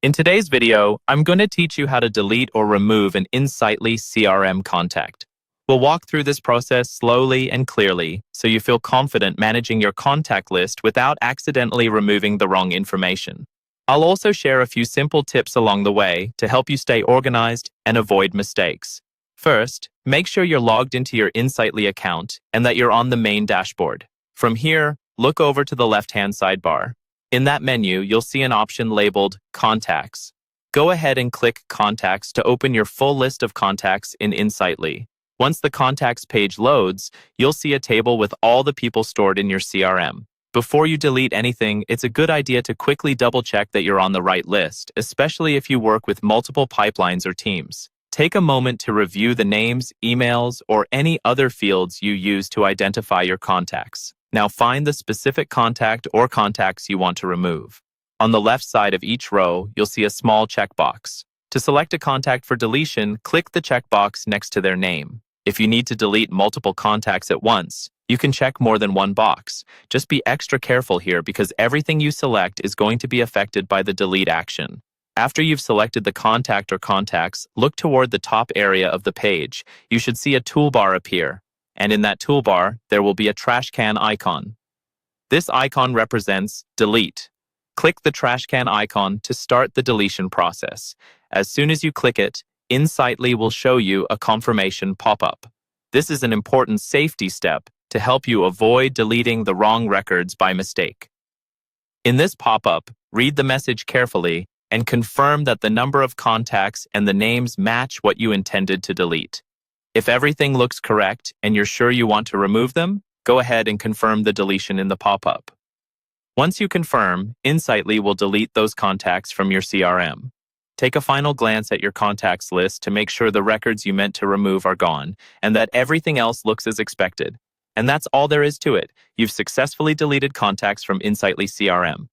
In today's video, I'm going to teach you how to delete or remove an Insightly CRM contact. We'll walk through this process slowly and clearly so you feel confident managing your contact list without accidentally removing the wrong information. I'll also share a few simple tips along the way to help you stay organized and avoid mistakes. First, make sure you're logged into your Insightly account and that you're on the main dashboard. From here, look over to the left-hand sidebar. In that menu, you'll see an option labeled Contacts. Go ahead and click Contacts to open your full list of contacts in Insightly. Once the Contacts page loads, you'll see a table with all the people stored in your CRM. Before you delete anything, it's a good idea to quickly double-check that you're on the right list, especially if you work with multiple pipelines or teams. Take a moment to review the names, emails, or any other fields you use to identify your contacts. Now find the specific contact or contacts you want to remove. On the left side of each row, you'll see a small checkbox. To select a contact for deletion, click the checkbox next to their name. If you need to delete multiple contacts at once, you can check more than one box. Just be extra careful here because everything you select is going to be affected by the delete action. After you've selected the contact or contacts, look toward the top area of the page. You should see a toolbar appear. And in that toolbar, there will be a trash can icon. This icon represents Delete. Click the trash can icon to start the deletion process. As soon as you click it, Insightly will show you a confirmation pop-up. This is an important safety step to help you avoid deleting the wrong records by mistake. In this pop-up, read the message carefully and confirm that the number of contacts and the names match what you intended to delete. If everything looks correct and you're sure you want to remove them, go ahead and confirm the deletion in the pop-up. Once you confirm, Insightly will delete those contacts from your CRM. Take a final glance at your contacts list to make sure the records you meant to remove are gone and that everything else looks as expected. And that's all there is to it. You've successfully deleted contacts from Insightly CRM.